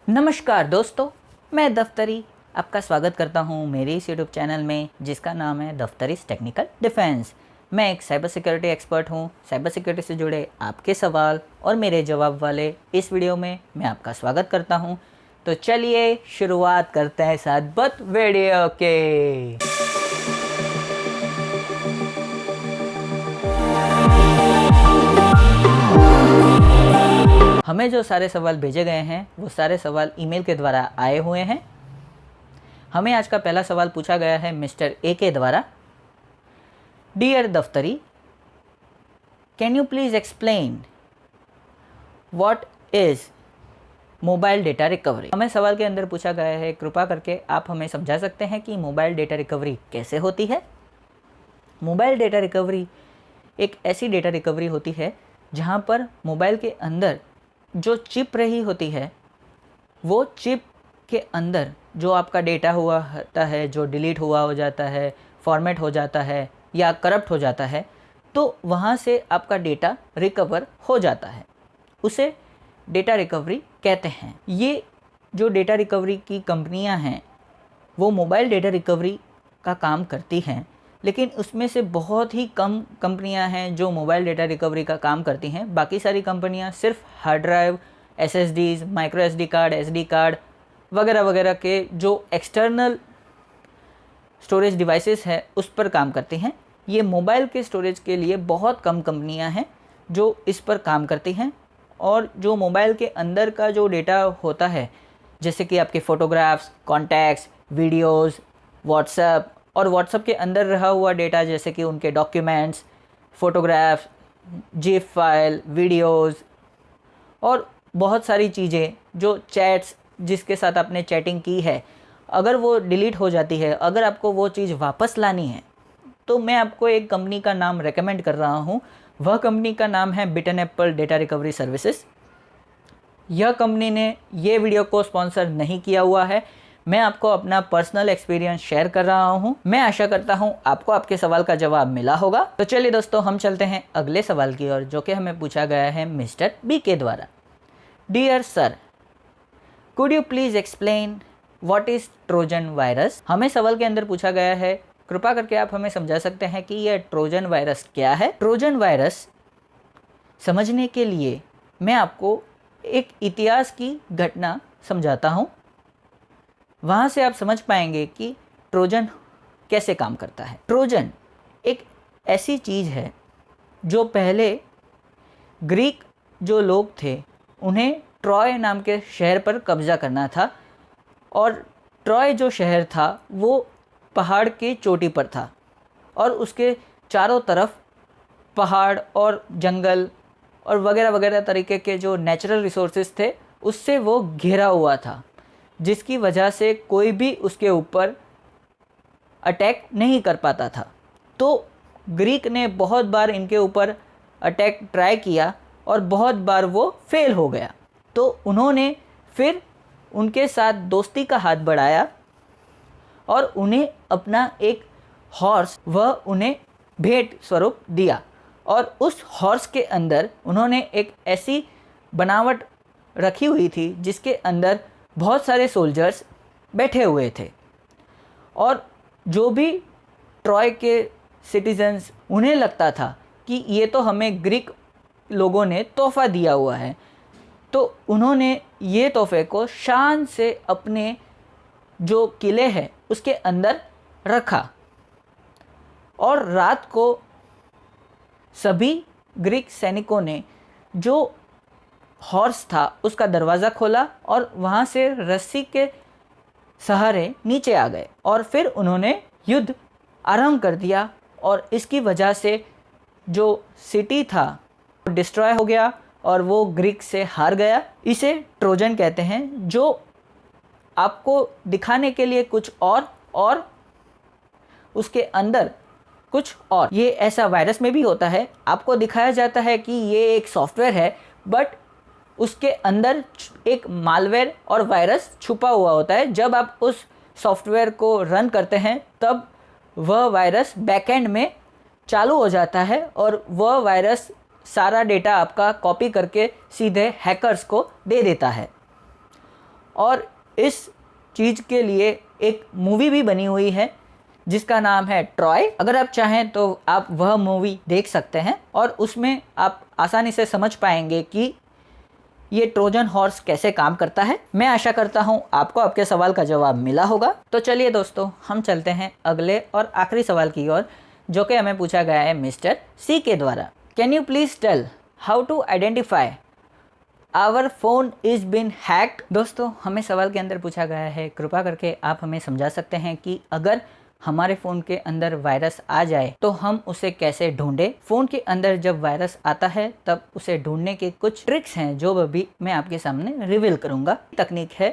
नमस्कार दोस्तों, मैं दफ्तरी आपका स्वागत करता हूं मेरे इस यूट्यूब चैनल में जिसका नाम है दफ्तरीज टेक्निकल डिफेंस। मैं एक साइबर सिक्योरिटी एक्सपर्ट हूं। साइबर सिक्योरिटी से जुड़े आपके सवाल और मेरे जवाब वाले इस वीडियो में मैं आपका स्वागत करता हूं। तो चलिए शुरुआत करते हैं साथ बत वीडियो के। हमें जो सारे सवाल भेजे गए हैं वो सारे सवाल ईमेल के द्वारा आए हुए हैं। हमें आज का पहला सवाल पूछा गया है मिस्टर ए के द्वारा। डियर दफ्तरी, can you please explain what is mobile data recovery. हमें सवाल के अंदर पूछा गया है, कृपा करके आप हमें समझा सकते हैं कि मोबाइल डेटा रिकवरी कैसे होती है। मोबाइल डेटा रिकवरी एक ऐसी डेटा रिकवरी होती है जहां पर मोबाइल के अंदर जो चिप रही होती है, वो चिप के अंदर जो आपका डेटा हुआ होता है, जो डिलीट हुआ हो जाता है, फॉर्मेट हो जाता है या करप्ट हो जाता है, तो वहाँ से आपका डेटा रिकवर हो जाता है। उसे डेटा रिकवरी कहते हैं। ये जो डेटा रिकवरी की कंपनियां हैं वो मोबाइल डेटा रिकवरी का काम करती हैं, लेकिन उसमें से बहुत ही कम कंपनियां हैं जो मोबाइल डेटा रिकवरी का काम करती हैं। बाकी सारी कंपनियां सिर्फ hard drive, SSDs, micro SD card, SD card वगैरह वगैरह के जो एक्सटर्नल स्टोरेज डिवाइसेस है उस पर काम करती हैं। ये मोबाइल के स्टोरेज के लिए बहुत कम कंपनियां हैं जो इस पर काम करती हैं। और जो मोबाइल के अंदर का जो डेटा होता है, जैसे कि आपके फ़ोटोग्राफ्स, कॉन्टैक्ट्स, वीडियोज़, व्हाट्सएप और व्हाट्सएप के अंदर रहा हुआ डेटा जैसे कि उनके documents, photographs, zip file, videos और बहुत सारी चीज़ें, जो चैट्स जिसके साथ आपने चैटिंग की है, अगर वो डिलीट हो जाती है, अगर आपको वो चीज़ वापस लानी है, तो मैं आपको एक कंपनी का नाम रेकमेंड कर रहा हूँ। वह कंपनी का नाम है बिटन एप्पल डेटा रिकवरी सर्विसेज। यह कंपनी ने ये वीडियो को स्पॉन्सर नहीं किया हुआ है। मैं आपको अपना पर्सनल एक्सपीरियंस शेयर कर रहा हूँ। मैं आशा करता हूँ आपको आपके सवाल का जवाब मिला होगा। तो चलिए दोस्तों, हम चलते हैं अगले सवाल की ओर, जो कि हमें पूछा गया है मिस्टर बी के द्वारा। Dear sir, could you please explain what is Trojan virus. हमें सवाल के अंदर पूछा गया है, कृपा करके आप हमें समझा सकते हैं कि यह ट्रोजन वायरस क्या है। ट्रोजन वायरस समझने के लिए मैं आपको एक इतिहास की घटना समझाता हूँ। वहाँ से आप समझ पाएंगे कि ट्रोजन कैसे काम करता है। ट्रोजन एक ऐसी चीज़ है जो पहले ग्रीक जो लोग थे उन्हें ट्रॉय नाम के शहर पर कब्ज़ा करना था। और ट्रॉय जो शहर था वो पहाड़ की चोटी पर था और उसके चारों तरफ पहाड़ और जंगल और वगैरह वगैरह तरीके के जो नेचुरल रिसोर्सेज थे उससे वो घिरा हुआ था, जिसकी वजह से कोई भी उसके ऊपर अटैक नहीं कर पाता था। तो ग्रीक ने बहुत बार इनके ऊपर अटैक ट्राई किया और बहुत बार वो फेल हो गया। तो उन्होंने फिर उनके साथ दोस्ती का हाथ बढ़ाया और उन्हें अपना एक हॉर्स वह उन्हें भेंट स्वरूप दिया। और उस हॉर्स के अंदर उन्होंने एक ऐसी बनावट रखी हुई थी जिसके अंदर बहुत सारे सोल्जर्स बैठे हुए थे। और जो भी ट्रॉय के सिटीजन्स, उन्हें लगता था कि ये तो हमें ग्रीक लोगों ने तोहफ़ा दिया हुआ है, तो उन्होंने ये तोहफे को शान से अपने जो किले हैं उसके अंदर रखा। और रात को सभी ग्रीक सैनिकों ने जो हॉर्स था उसका दरवाज़ा खोला और वहाँ से रस्सी के सहारे नीचे आ गए और फिर उन्होंने युद्ध आरंभ कर दिया। और इसकी वजह से जो सिटी था वो डिस्ट्रॉय हो गया और वो ग्रीक से हार गया। इसे ट्रोजन कहते हैं, जो आपको दिखाने के लिए कुछ और उसके अंदर कुछ और। ये ऐसा वायरस में भी होता है, आपको दिखाया जाता है कि ये एक सॉफ्टवेयर है, बट उसके अंदर एक मालवेयर और वायरस छुपा हुआ होता है। जब आप उस सॉफ्टवेयर को रन करते हैं तब वह वायरस बैकएंड में चालू हो जाता है और वह वायरस सारा डेटा आपका कॉपी करके सीधे हैकर्स को दे देता है। और इस चीज़ के लिए एक मूवी भी बनी हुई है जिसका नाम है ट्रॉय। अगर आप चाहें तो आप वह मूवी देख सकते हैं और उसमें आप आसानी से समझ पाएंगे कि ये ट्रोजन हॉर्स कैसे काम करता है। मैं आशा करता हूँ आपको आपके सवाल का जवाब मिला होगा। तो चलिए दोस्तों, हम चलते हैं अगले और आखिरी सवाल की ओर, जो कि हमें पूछा गया है मिस्टर सी के द्वारा। Can you please tell how to identify our phone is been hacked. दोस्तों, हमें सवाल के अंदर पूछा गया है, कृपा करके आप हमें समझा सकते हैं कि अगर हमारे फ़ोन के अंदर वायरस आ जाए तो हम उसे कैसे ढूंढें। फ़ोन के अंदर जब वायरस आता है तब उसे ढूंढने के कुछ ट्रिक्स हैं जो अभी मैं आपके सामने रिवील करूंगा। तकनीक है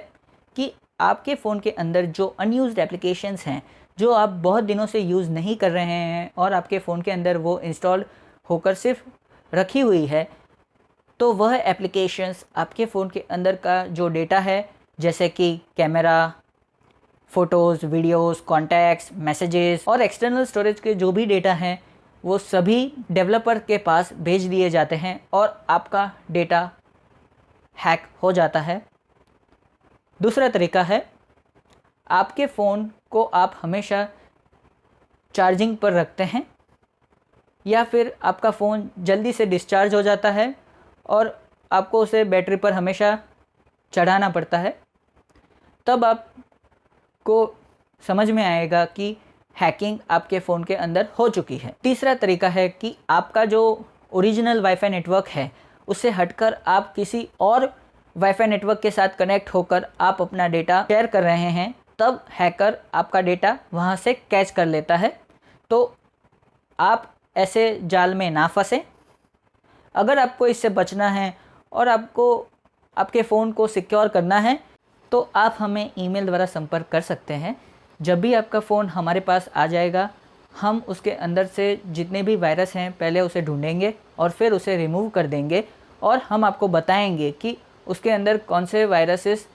कि आपके फ़ोन के अंदर जो अनयूज्ड एप्लीकेशंस हैं, जो आप बहुत दिनों से यूज़ नहीं कर रहे हैं और आपके फ़ोन के अंदर वो इंस्टॉल होकर सिर्फ रखी हुई है, तो वह एप्लीकेशंस आपके फ़ोन के अंदर का जो डेटा है, जैसे कि camera, photos, videos, contacts, messages और एक्सटर्नल स्टोरेज के जो भी डेटा हैं, वो सभी डेवलपर के पास भेज दिए जाते हैं और आपका डेटा हैक हो जाता है। दूसरा तरीका है, आपके फ़ोन को आप हमेशा चार्जिंग पर रखते हैं या फिर आपका फ़ोन जल्दी से डिस्चार्ज हो जाता है और आपको उसे बैटरी पर हमेशा चढ़ाना पड़ता है, तब आपको समझ में आएगा कि हैकिंग आपके फ़ोन के अंदर हो चुकी है। तीसरा तरीका है कि आपका जो ओरिजिनल वाईफाई नेटवर्क है उससे हटकर आप किसी और वाईफाई नेटवर्क के साथ कनेक्ट होकर आप अपना डेटा शेयर कर रहे हैं, तब हैकर आपका डेटा वहां से कैच कर लेता है। तो आप ऐसे जाल में ना फंसें। अगर आपको इससे बचना है और आपको आपके फ़ोन को सिक्योर करना है तो आप हमें ईमेल द्वारा संपर्क कर सकते हैं। जब भी आपका फ़ोन हमारे पास आ जाएगा, हम उसके अंदर से जितने भी वायरस हैं पहले उसे ढूंढेंगे और फिर उसे रिमूव कर देंगे और हम आपको बताएंगे कि उसके अंदर कौन से वायरसेस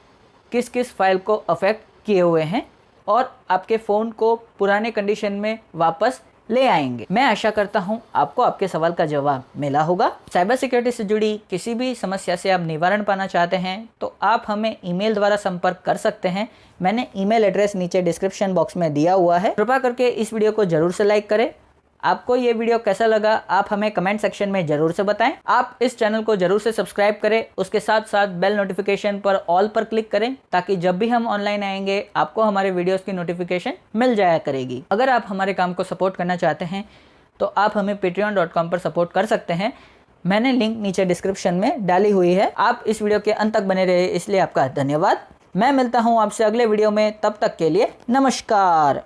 किस किस फाइल को अफेक्ट किए हुए हैं और आपके फ़ोन को पुराने कंडीशन में वापस ले आएंगे। मैं आशा करता हूं आपको आपके सवाल का जवाब मिला होगा। साइबर सिक्योरिटी से जुड़ी किसी भी समस्या से आप निवारण पाना चाहते हैं तो आप हमें ईमेल द्वारा संपर्क कर सकते हैं। मैंने ईमेल एड्रेस नीचे डिस्क्रिप्शन बॉक्स में दिया हुआ है। कृपया करके इस वीडियो को जरूर से लाइक करें। आपको ये वीडियो कैसा लगा आप हमें कमेंट सेक्शन में ज़रूर से बताएं। आप इस चैनल को ज़रूर से सब्सक्राइब करें, उसके साथ साथ बेल नोटिफिकेशन पर ऑल पर क्लिक करें ताकि जब भी हम ऑनलाइन आएंगे आपको हमारे वीडियोस की नोटिफिकेशन मिल जाया करेगी। अगर आप हमारे काम को सपोर्ट करना चाहते हैं तो आप हमें patreon.com पर सपोर्ट कर सकते हैं। मैंने लिंक नीचे डिस्क्रिप्शन में डाली हुई है। आप इस वीडियो के अंत तक बने रहे इसलिए आपका धन्यवाद। मैं मिलता हूँ आपसे अगले वीडियो में, तब तक के लिए नमस्कार।